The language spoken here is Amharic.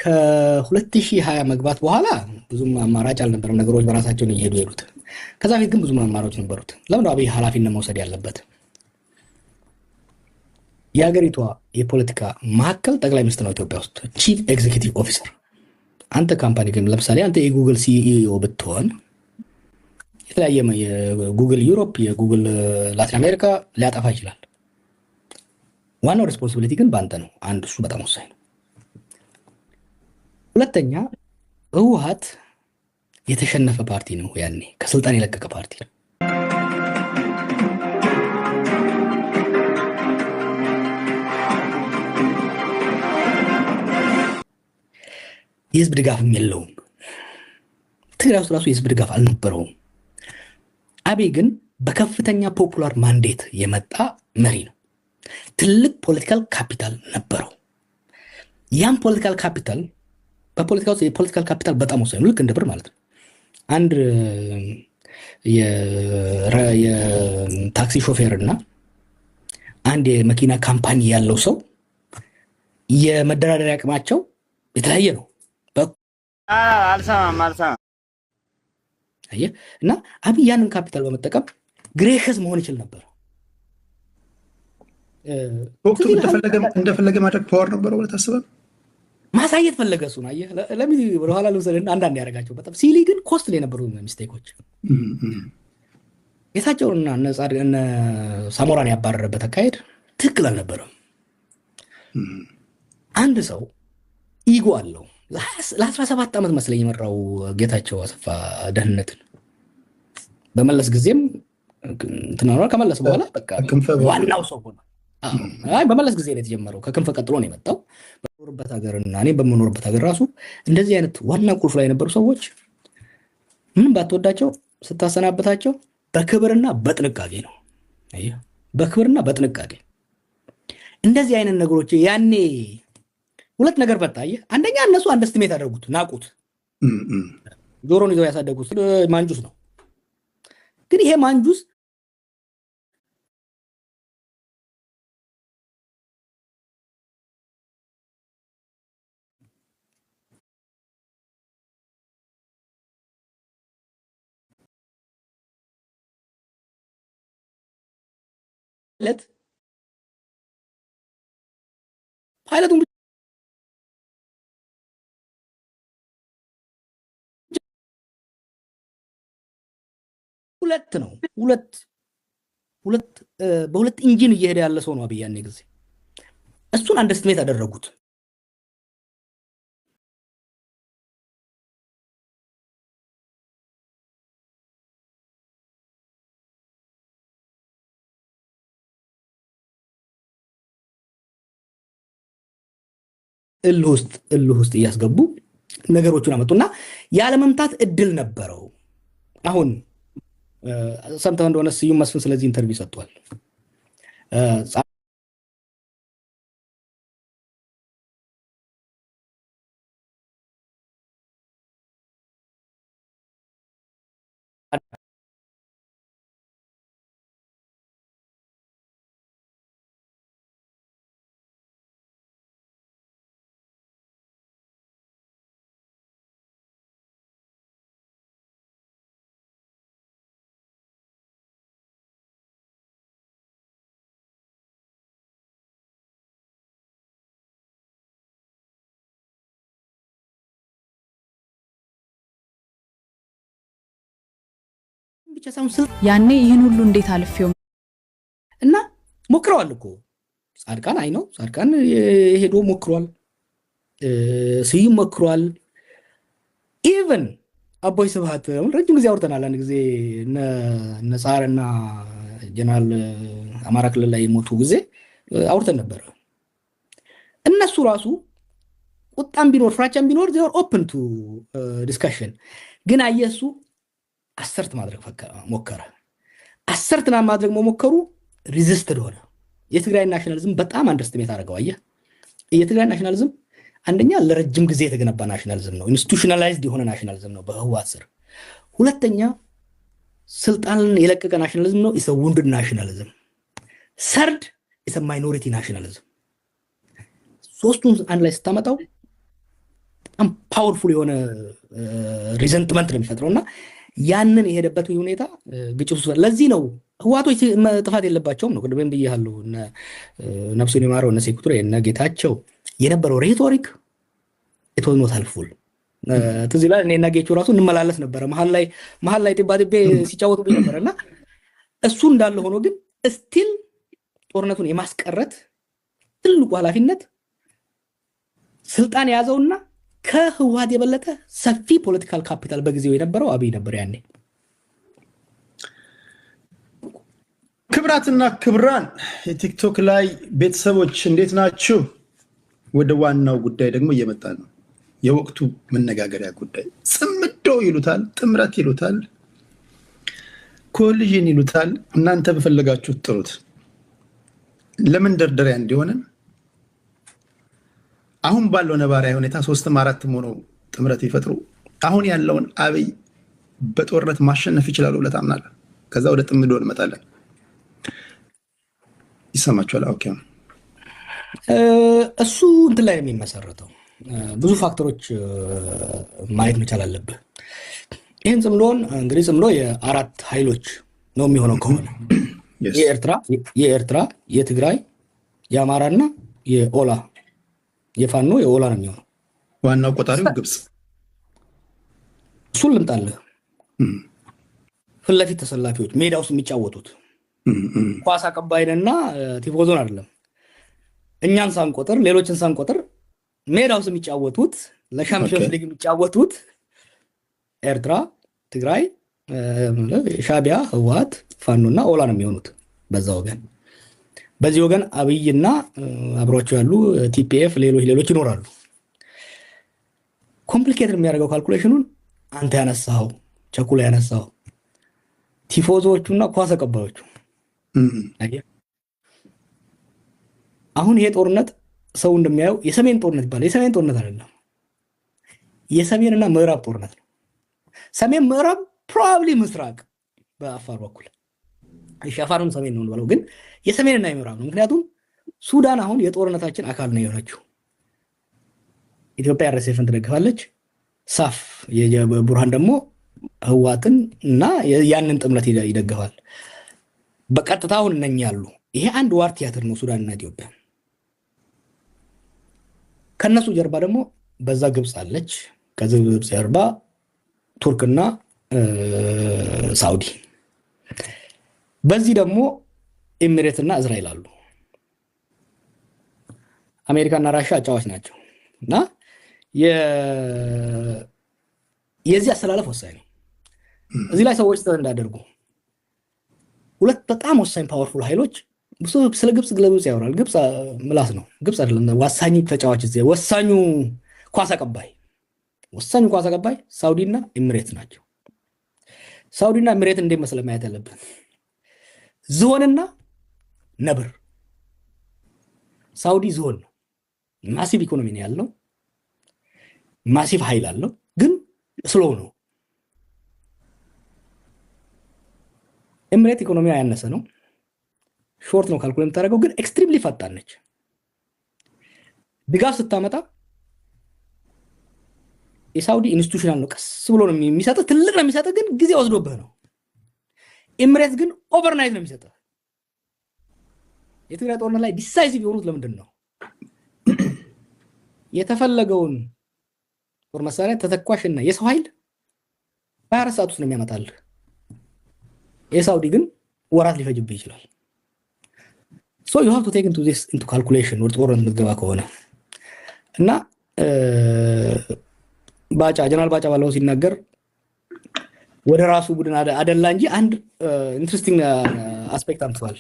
ከ2020 መግባት በኋላ ብዙም አማራጭ አልነበረም። ነገሮች በራሳቸው ነው እየሄዱ የሄዱት። ከዛ በፊት ግን ብዙ አማራጮች ነበሩት። ለምን አብይ ኃላፊነት መውሰድ ያለበት? የሀገሪቷ የፖለቲካ ማዕከል ጠቅላይ ሚኒስትር ነው ኢትዮጵያ ውስጥ ቺፍ ኤግዜኪቲቭ ኦፊሰር። አንተ ካምፓኒ ግን ለምሳሌ አንተ የጉግል ሲኢኦ ብትሆን የተለያየ የጉግል ዩሮፕ፣ የጉግል ላቲን አሜሪካ ሊያጠፋ ይችላል። ዋናው ሪስፖንሲቢሊቲ ግን በአንተ ነው። አንድ እሱ በጣም ወሳኝ ነው። ሁለተኛ ህወሓት የተሸነፈ ፓርቲ ነው። ያኔ ከስልጣን የለቀቀ ፓርቲ ነው። የህዝብ ድጋፍም የለውም። ትግራይ ውስጥ ራሱ የህዝብ ድጋፍ አልነበረውም። አብይ ግን በከፍተኛ ፖፑላር ማንዴት የመጣ መሪ ነው። ትልቅ ፖለቲካል ካፒታል ነበረው። ያም ፖለቲካል ካፒታል በፖለቲካ ውስጥ የፖለቲካል ካፒታል በጣም ወሳኝ ነው። ልክ እንደ ብር ማለት ነው። አንድ የታክሲ ሾፌር እና አንድ የመኪና ካምፓኒ ያለው ሰው የመደራደሪያ አቅማቸው የተለያየ ነው። አልሰማም። እና አብይ ያንን ካፒታል በመጠቀም ግሬሽስ መሆን ይችል ነበር። ወቅቱ እንደፈለገ ማድረግ ፓወር ነበረው ብለህ ታስባለህ? ማሳየት ፈለገ። እሱን አየህ። ለምን ወደኋላ ልውሰድና አንዳንድ ያደረጋቸው በጣም ሲሊ ግን ኮስትሊ የነበሩ ሚስቴኮች ጌታቸውንና እነ ሳሞራን ያባረረበት አካሄድ ትክክል አልነበረም። አንድ ሰው ኢጎ አለው። ለ17 ዓመት መስለኝ የመራው ጌታቸው አሰፋ ደህንነትን በመለስ ጊዜም ትናንትና ከመለስ በኋላ በቃ ዋናው ሰው ሆነ። በመለስ ጊዜ ነው የተጀመረው። ከክንፈ ቀጥሎ ነው የመጣው። በኖርበት ሀገርና እኔ በምኖርበት ሀገር ራሱ እንደዚህ አይነት ዋና ቁልፍ ላይ የነበሩ ሰዎች ምንም ባትወዳቸው ስታሰናበታቸው በክብርና በጥንቃቄ ነው። በክብርና በጥንቃቄ እንደዚህ አይነት ነገሮች ያኔ ሁለት ነገር በታየ። አንደኛ እነሱ አንደስትሜት ያደርጉት ናቁት። ጆሮን ይዘው ያሳደጉት ማንጁስ ነው። ግን ይሄ ማንጁስ ፓይለቱን ሁለት ነው። በሁለት ኢንጂን እየሄደ ያለ ሰው ነው አብይ። ያኔ ጊዜ እሱን አንደስትሜት አደረጉት። እልህ ውስጥ እያስገቡ ነገሮቹን አመጡና ያለመምታት እድል ነበረው። አሁን ሰምተህ እንደሆነ ስዩም መስፍን ስለዚህ ኢንተርቪው ሰጥቷል። ብቻ ሳይሆን ያኔ ይህን ሁሉ እንዴት አልፌው እና ሞክረዋል እኮ ጻድቃን። አይ ነው ጻድቃን ሄዶ ሞክሯል። ስዩም ሞክሯል። ኢቨን አቦይ ስብሃት ረጅም ጊዜ አውርተናል። አንድ ጊዜ እነ ጻርና ጀነራል አማራ ክልል ላይ የሞቱ ጊዜ አውርተን ነበር። እነሱ ራሱ ቁጣም ቢኖር ፍራቻም ቢኖር they are open to discussion። ግን አየሱ አሰርት ማድረግ ሞከረ። አሰርትና ማድረግ መሞከሩ ሪዚስትድ ሆነ። የትግራይ ናሽናሊዝም በጣም አንደስትሜት አደረገው። አየህ፣ የትግራይ ናሽናሊዝም አንደኛ ለረጅም ጊዜ የተገነባ ናሽናሊዝም ነው። ኢንስቲቱሽናላይዝድ የሆነ ናሽናሊዝም ነው በህወሓት ስር። ሁለተኛ ስልጣንን የለቀቀ ናሽናሊዝም ነው። ኢስ ውንድድ ናሽናሊዝም። ሰርድ ኢስ ማይኖሪቲ ናሽናሊዝም። ሶስቱን አንድ ላይ ስታመጣው በጣም ፓወርፉል የሆነ ሪዘንትመንት ነው የሚፈጥረው እና ያንን የሄደበት ሁኔታ ግጭት ውስጥ ለዚህ ነው ህዋቶች ጥፋት የለባቸውም ነው። ቅድም ብያለሁ ነፍሱን ይማረው እነ ሴኩቱሬ እነ ጌታቸው የነበረው ሬቶሪክ ኢት ዋዝ ኖት ሄልፕፉል። ትዝ ይላል እኔና ጌቹ ራሱ እንመላለስ ነበረ መሀል ላይ ጢባጢቤ ሲጫወቱብኝ ነበረ እና እሱ እንዳለ ሆኖ ግን ስቲል ጦርነቱን የማስቀረት ትልቁ ኃላፊነት ስልጣን የያዘውና ከህወሓት የበለጠ ሰፊ ፖለቲካል ካፒታል በጊዜው የነበረው አብይ ነበር ያኔ። ክብራትና ክብራን የቲክቶክ ላይ ቤተሰቦች እንዴት ናችሁ? ወደ ዋናው ጉዳይ ደግሞ እየመጣ ነው። የወቅቱ መነጋገሪያ ጉዳይ ጽምዶ ይሉታል፣ ጥምረት ይሉታል፣ ኮሊዥን ይሉታል። እናንተ በፈለጋችሁት ጥሩት። ለመንደርደሪያ እንዲሆነን አሁን ባለው ነባራዊ ሁኔታ 3ም 4ም ሆነው ጥምረት ይፈጥሩ አሁን ያለውን አብይ በጦርነት ማሸነፍ ይችላሉ ብለህ ታምናለህ? ከዛ ወደ ጥምዶ እንመጣለን። ይሰማችኋል? ኦኬ። እሱ እንትን ላይ የሚመሰረተው ብዙ ፋክተሮች ማየት መቻል አለብህ። ይህን ጽምዶን እንግዲህ ጽምዶ የአራት ኃይሎች ነው የሚሆነው ከሆነ የኤርትራ፣ የትግራይ፣ የአማራና የኦላ የፋኖ የኦላ ነው የሚሆነው። ዋናው ቆጣሪው ግብጽ። እሱን ልምጣልህ። ፊት ለፊት ተሰላፊዎች ሜዳ ውስጥ የሚጫወቱት ኳስ አቀባይንና ቲፎዞን አይደለም። እኛን ሳንቆጥር ሌሎችን ሳንቆጥር ሜዳ ውስጥ የሚጫወቱት ለሻምፒዮንስ ሊግ የሚጫወቱት ኤርትራ፣ ትግራይ፣ ሻቢያ፣ ህወሓት፣ ፋኖና ኦላ ነው የሚሆኑት በዛ ወገን። በዚህ ወገን አብይና አብሯቸው ያሉ ቲፒኤፍ ሌሎች ይኖራሉ። ኮምፕሊኬትድ የሚያደርገው ካልኩሌሽኑን አንተ ያነሳው ቸኩላ ያነሳው ቲፎዞቹና ኳስ አቀባዮቹ። አሁን ይሄ ጦርነት ሰው እንደሚያየው የሰሜን ጦርነት ይባላል። የሰሜን ጦርነት አይደለም፣ የሰሜንና ምዕራብ ጦርነት ነው። ሰሜን ምዕራብ ፕሮባብሊ ምስራቅ በአፋር በኩል አፋርም ሰሜን ነው ብለው፣ ግን የሰሜንና የምዕራብ ነው። ምክንያቱም ሱዳን አሁን የጦርነታችን አካል ነው የሆነችው። ኢትዮጵያ RSFን ትደግፋለች። ሳፍ የቡርሃን ደግሞ ህወሓትን እና ያንን ጥምረት ይደግፋል በቀጥታ። አሁን እነኛ ያሉ ይሄ አንድ ዋር ቲያትር ነው ሱዳንና ኢትዮጵያ። ከነሱ ጀርባ ደግሞ በዛ ግብጽ አለች። ከግብጽ ጀርባ ቱርክና ሳውዲ፣ በዚህ ደግሞ ኤሚሬትና እስራኤል አሉ። አሜሪካና ራሻ አጫዋች ናቸው እና የዚህ አሰላለፍ ወሳኝ ነው። እዚህ ላይ ሰዎች እንዳደርጉ ሁለት በጣም ወሳኝ ፓወርፉል ኃይሎች ስለ ግብጽ ያወራል። ግብጽ ምላስ ነው። ግብጽ አይደለም ወሳኙ ተጫዋች እዚህ ወሳኙ ኳስ አቀባይ ሳውዲና ኤሚሬት ናቸው። ሳውዲና ኤሚሬት እንዴት መሰለህ ማየት ያለብን? ዝሆንና ነብር። ሳውዲ ዝሆን ነው። ማሲቭ ኢኮኖሚ ነው ያለው፣ ማሲቭ ኃይል አለው፣ ግን ስሎው ነው። ኤሚሬት ኢኮኖሚ ያነሰ ነው፣ ሾርት ነው ካልኩሌት የምታደርገው፣ ግን ኤክስትሪምሊ ፈጣን ነች። ድጋፍ ስታመጣ የሳውዲ ኢንስቲቱሽናል ነው፣ ቀስ ብሎ ነው የሚሰጥህ፣ ትልቅ ነው የሚሰጥህ፣ ግን ጊዜ ወስዶብህ ነው። ኤሚሬት ግን ኦቨርናይት ነው የሚሰጥህ። የትግራይ ጦርነት ላይ ዲሳይሲቭ የሆኑት ለምንድን ነው? የተፈለገውን ጦር መሳሪያ ተተኳሽና የሰው ኃይል በ24 ሰዓት ውስጥ ነው የሚያመጣልህ። የሳውዲ ግን ወራት ሊፈጅብህ ይችላል። so you have to take into calculation ወደ ጦርነት የምትገባ ከሆነ እና ጀነራል ባጫ ባለው ሲናገር ወደ ራሱ ቡድን አደላ እንጂ አንድ ኢንትረስቲንግ አስፔክት አምጥቷል።